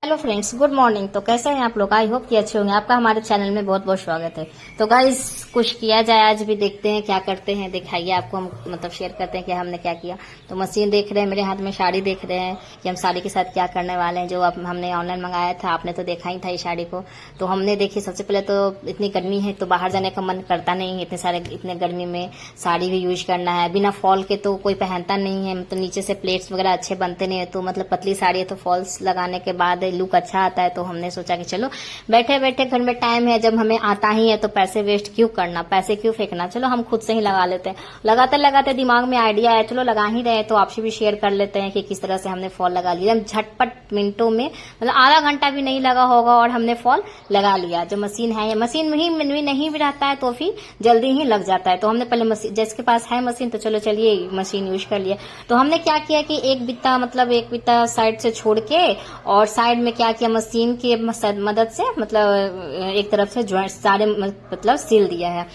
Hello friends, good morning. तो कैसे हैं आप लोग? आई होप कि अच्छे होंगे। आपका हमारे चैनल में बहुत बहुत स्वागत है। तो गाइस, कुछ किया जाए आज भी, देखते हैं क्या करते हैं, दिखाइए आपको। हम मतलब शेयर करते हैं कि हमने क्या किया। तो मशीन देख रहे हैं, मेरे हाथ में साड़ी देख रहे हैं कि हम साड़ी के साथ क्या करने वाले हैं। जो अब हमने ऑनलाइन मंगाया था, आपने तो देखा ही था इस साड़ी को। तो हमने देखी, सबसे पहले तो इतनी गर्मी है तो बाहर जाने का मन करता नहीं है। इतने गर्मी में साड़ी भी यूज करना है, बिना फॉल के तो कोई पहनता नहीं है। तो नीचे से प्लेट्स वगैरह अच्छे बनते नहीं है, तो मतलब पतली साड़ी है तो फॉल्स लगाने के बाद लुक अच्छा आता है। तो हमने सोचा कि चलो बैठे बैठे घर में टाइम है, जब हमें आता ही है तो पैसे वेस्ट क्यों करना, पैसे क्यों फेंकना, चलो हम खुद से ही लगा लेते हैं। लगाते लगाते दिमाग में आइडिया है, चलो लगा ही रहे तो आपसे भी शेयर कर लेते हैं कि किस तरह से हमने फॉल लगा लिया। झटपट मिनटों में, मतलब आधा घंटा भी नहीं लगा होगा और हमने फॉल लगा लिया। जो मशीन है, मशीन में ही नहीं भी रहता है तो फिर जल्दी ही लग जाता है। तो हमने पहले मशीन, जिसके पास है मशीन, तो चलो चलिए मशीन यूज कर लिया। तो हमने क्या किया कि एक बित्ता साइड से छोड़ के और साइड में क्या किया, मशीन की मदद से मतलब एक तरफ से जॉइंट सारे मतलब सील दिया है।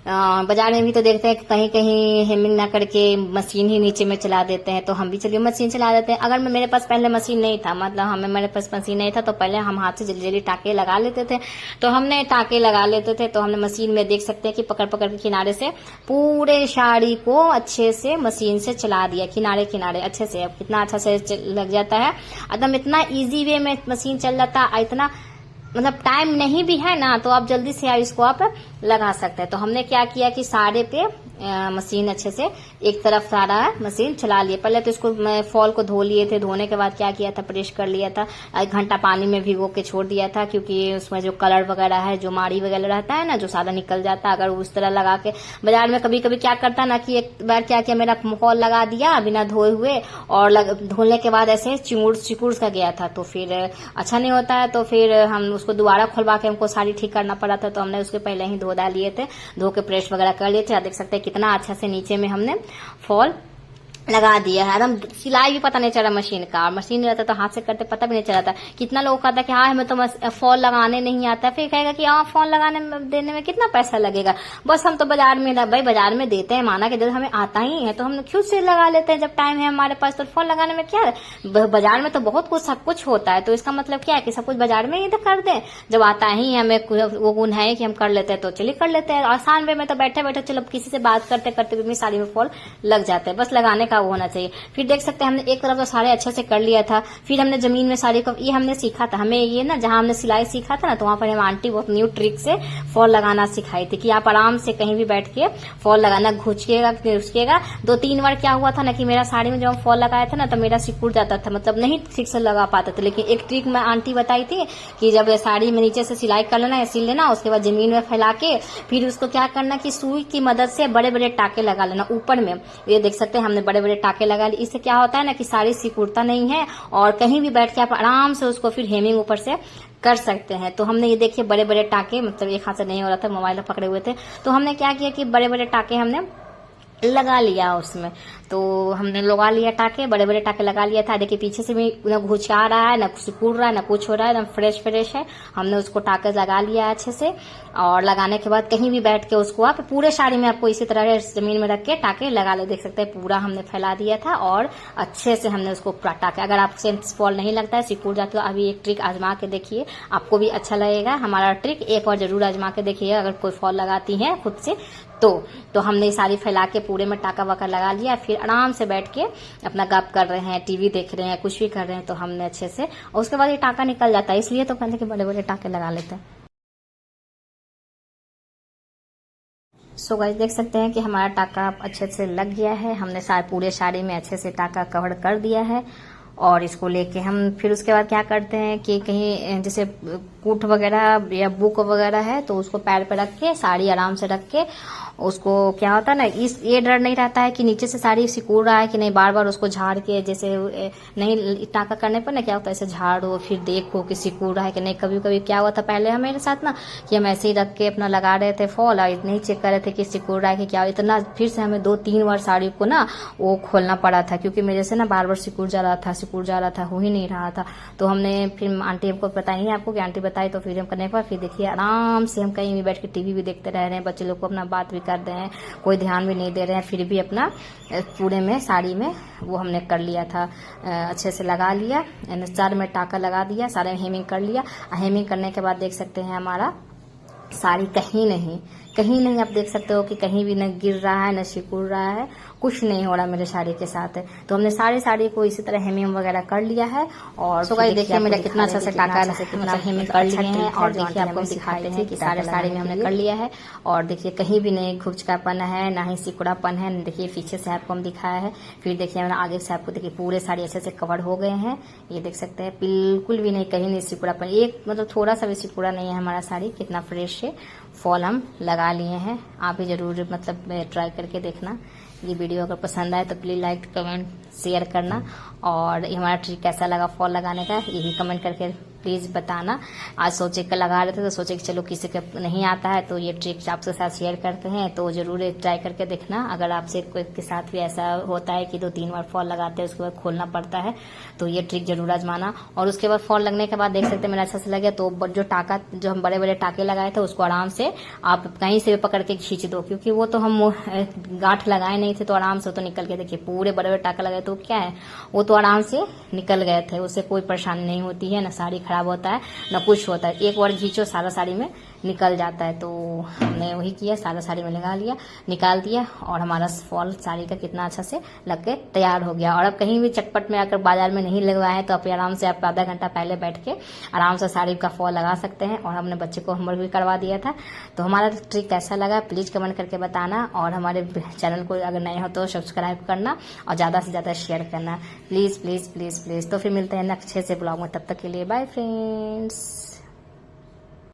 बाजार में भी तो देखते हैं कि कहीं कहीं हेमिंग ना करके मशीन ही नीचे में चला देते हैं। तो हम भी चलिए मशीन चला देते हैं। अगर मेरे पास पहले मशीन नहीं था, मतलब मेरे पास मशीन नहीं था, तो पहले हम हाथ से जल्दी जल्दी टाके लगा लेते थे। तो हमने टाके लगा लेते थे। तो हमने मशीन में देख सकते हैं कि पकड़ पकड़ के किनारे से पूरे साड़ी को अच्छे से मशीन से चला दिया, किनारे किनारे अच्छे से। अब कितना अच्छा से लग जाता है एकदम, इतना इजी वे में मशीन चल जाता है। इतना मतलब टाइम नहीं भी है ना, तो आप जल्दी से इसको आप लगा सकते हैं। तो हमने क्या किया कि सारे पे मशीन अच्छे से एक तरफ सारा मशीन चला लिए। पहले तो इसको फॉल को धो लिए थे, धोने के बाद क्या किया था, प्रेस कर लिया था। 1 घंटा पानी में भिगो के छोड़ दिया था, क्योंकि उसमें जो कलर वगैरह है, जो माड़ी वगैरह रहता है ना, जो सादा निकल जाता है अगर उस तरह लगा के। बाजार में कभी कभी क्या करता ना कि एक बार क्या किया, मेरा फॉल लगा दिया बिना धोए हुए, और धोने के बाद ऐसे चिकुड़ सा गया था, तो फिर अच्छा नहीं होता है। तो फिर हम उसको दोबारा खुलवा के हमको साड़ी ठीक करना पड़ा था। तो हमने उसके पहले ही धो डाल लिए थे, धो के प्रेस वगैरह कर लिए थे। देख सकते हैं कितना अच्छा से नीचे में हमने फॉल लगा दिया है। एकदम सिलाई भी पता नहीं चला मशीन का, और मशीन रहता तो हाथ से करते पता भी नहीं चला था। कितना लोग कहता है कि हाँ हमें तो फॉल लगाने नहीं आता, फिर कहेगा कि हाँ फॉल लगाने में देने में कितना पैसा लगेगा, बस हम तो बाजार में, भाई बाजार में देते हैं, माना कि जब हमें आता ही है तो हम खुद से लगा लेते हैं जब टाइम है हमारे पास। तो फॉल लगाने में क्या है, बाजार में तो बहुत कुछ सब कुछ होता है। तो इसका मतलब क्या है कि सब कुछ बाजार में ही तो कर दे, जब आता ही हमें वो गुण है कि हम कर लेते हैं तो चलिए कर लेते हैं। आसान वे में तो बैठे बैठे चलो किसी से बात करते करते भी साड़ी में फॉल लग जाते हैं, बस लगाने का वो होना चाहिए। फिर देख सकते हैं हमने एक तरफ तो सारे अच्छे से कर लिया था। फिर हमने जमीन में साड़ी को, ये हमने सीखा था, हमें ये ना जहां हमने सिलाई सीखा था ना, तो वहां पर हम आंटी बहुत न्यू ट्रिक से फॉल लगाना सिखाई थी कि आप आराम से कहीं भी बैठ के फॉल लगाना, घुचकेगा घुसकेगा। 2-3 बार क्या हुआ था ना कि मेरा साड़ी में जब फॉल लगाया था ना तो मेरा सिकुड़ जाता था, मतलब नहीं ठीक से लगा पाता था। लेकिन एक ट्रिक में आंटी बताई थी कि जब साड़ी में नीचे से सिलाई कर लेना है, सिल लेना, उसके बाद जमीन में फैला के फिर उसको क्या करना कि सुई की मदद से बड़े बड़े टाके लगा लेना ऊपर में। ये देख सकते हैं हमने बड़े बड़े टाके लगा ली। इससे क्या होता है ना कि साड़ी सिकुड़ता नहीं है, और कहीं भी बैठ के आप आराम से उसको फिर हेमिंग ऊपर से कर सकते हैं। तो हमने ये देखिए बड़े बड़े टाके, मतलब एक हाथ से नहीं हो रहा था, मोबाइल पकड़े हुए थे, तो हमने क्या किया कि बड़े बड़े टाके हमने लगा लिया उसमें। तो हमने लगा लिया टाके, बड़े बड़े टाके लगा लिया था। देखिए पीछे से भी न घुचा रहा है, न सिकुड़ रहा है, न कुछ हो रहा है, एकदम फ्रेश फ्रेश है। हमने उसको टाके लगा लिया अच्छे से, और लगाने के बाद कहीं भी बैठ के उसको आप पूरे साड़ी में आपको इसी तरह जमीन में रख के टाके लगा ले। देख सकते हैं पूरा हमने फैला दिया था और अच्छे से हमने उसको पूरा टाके। अगर आपसे फॉल नहीं लगता है, सिकुड़ जाता है, अभी एक ट्रिक आजमा के देखिए, आपको भी अच्छा लगेगा। हमारा ट्रिक एक और जरूर आजमा के देखिए अगर कोई फॉल लगाती है खुद से तो हमने सारी फैला के पूरे में टाका वाका लगा लिया। फिर आराम से बैठ के अपना गप कर रहे हैं, टीवी देख रहे हैं, कुछ भी कर रहे हैं, तो हमने अच्छे से, और उसके बाद ये टाका निकल जाता है, इसलिए तो कहते हैं कि बड़े बड़े टाके लगा लेते हैं। सो गाइस, देख सकते हैं कि हमारा टाका अच्छे से लग गया है। हमने पूरे साड़ी में अच्छे से टाका कवर कर दिया है। और इसको लेके हम फिर उसके बाद क्या करते हैं कि कहीं जैसे कूट वगैरह या बुक वगैरह है तो उसको पैर पे रख के, साड़ी आराम से रख के, उसको क्या होता है ना, ये डर नहीं रहता है कि नीचे से साड़ी सिकुड़ रहा है कि नहीं, बार बार उसको झाड़ के, जैसे नहीं टाका करने पर ना क्या होता है, ऐसे झाड़ो फिर देखो कि सिकुड़ रहा है कि नहीं। कभी कभी क्या हुआ था पहले हमारे साथ ना कि हम ऐसे ही रख के अपना लगा रहे थे फॉल, और इतने ही चेक कर रहे थे कि सिकुड़ रहा है कि क्या, इतना फिर से हमें 2-3 बार साड़ी को ना वो खोलना पड़ा था, क्योंकि मेरे से ना बार बार सिकुड़ जा रहा था, हो ही नहीं रहा था। तो हमने फिर आंटी को बताई, आपको कि आंटी बताई तो फिर हम करने पर फिर देखिए आराम से हम कहीं भी बैठ के टीवी भी देखते रह रहे हैं, बच्चे लोग को अपना बात भी कर रहे हैं, कोई ध्यान भी नहीं दे रहे हैं, फिर भी अपना पूरे में साड़ी में वो हमने कर लिया था, अच्छे से लगा लिया, 4 में टाका लगा दिया, सारे हेमिंग कर लिया। हेमिंग करने के बाद देख सकते हैं हमारा साड़ी कहीं नहीं आप देख सकते हो कि कहीं भी न गिर रहा है, न सिकुड़ रहा है, कुछ नहीं हो रहा मेरे साड़ी के साथ। तो हमने सारी साड़ी को इसी तरह हेमिंग वगैरह कर लिया है। और तो गाइस देखिए मेरा कितना अच्छा से टाका मतलब हेमिंग कर लिए हैं। और देखिए आपको दिखाते हैं कि सारे साड़ी में हमने कर लिया है। और देखिए कहीं भी नहीं घुचकापन है, ना ही सिकुड़ापन है। देखिए पीछे से आपको हम दिखाया है, फिर देखिए मैंने आगे से आपको देखिए पूरे साड़ी अच्छे से कवर हो गए हैं, ये देख सकते हैं, बिल्कुल भी नहीं, कहीं नहीं सिकुड़ापन, एक मतलब थोड़ा सा भी सिकुड़ा नहीं है हमारा साड़ी। कितना फ्रेश है, फॉल हम लगा लिए हैं। आप भी जरूर मतलब ट्राई करके देखना। ये वीडियो अगर पसंद आए तो प्लीज लाइक कमेंट शेयर करना। और ये हमारा ट्रिक कैसा लगा फॉल लगाने का, ये भी कमेंट करके प्लीज बताना। आज सोचे कि लगा रहे थे तो सोचे कि चलो किसी का नहीं आता है तो ये ट्रिक आपके साथ शेयर करते हैं, तो जरूर ट्राई करके देखना। अगर आपसे कोई के साथ भी ऐसा होता है कि 2-3 बार फॉल लगाते हैं उसके बाद खोलना पड़ता है, तो ये ट्रिक जरूर आजमाना। और उसके बाद फॉल लगने के बाद देख सकते हैं मेरा अच्छा से लगे तो जो टाका, जो हम बड़े बड़े टाके लगाए थे उसको आराम से आप कहीं से भी पकड़ के खींच दो, क्योंकि वो तो हम गांठ लगाए नहीं थे तो आराम से तो निकल के, देखिए पूरे बड़े बड़े टाका लगाए तो क्या है, वो तो आराम से निकल गए थे, उससे कोई परेशानी नहीं होती है, ना साड़ी खराब होता है ना कुछ होता है। एक बार खींचो सारा साड़ी में निकल जाता है। तो हमने वही किया, सारा साड़ी में लगा लिया, निकाल दिया, और हमारा फॉल साड़ी का कितना अच्छा से लग के तैयार हो गया। और अब कहीं भी चटपट में अगर बाजार में नहीं लगवाए हैं तो आप आराम से आप आधा घंटा पहले बैठ के आराम से साड़ी का फॉल लगा सकते हैं। और हमने बच्चे को होमवर्क भी करवा दिया था। तो हमारा ट्रिक कैसा लगा प्लीज कमेंट करके बताना। और हमारे चैनल को अगर नए हो तो सब्सक्राइब करना और ज्यादा से ज्यादा शेयर करना, प्लीज प्लीज प्लीज प्लीज। तो फिर मिलते हैं नेक्स्ट अच्छे से ब्लॉग में, तब तक के लिए बाय फ्रेंड्स।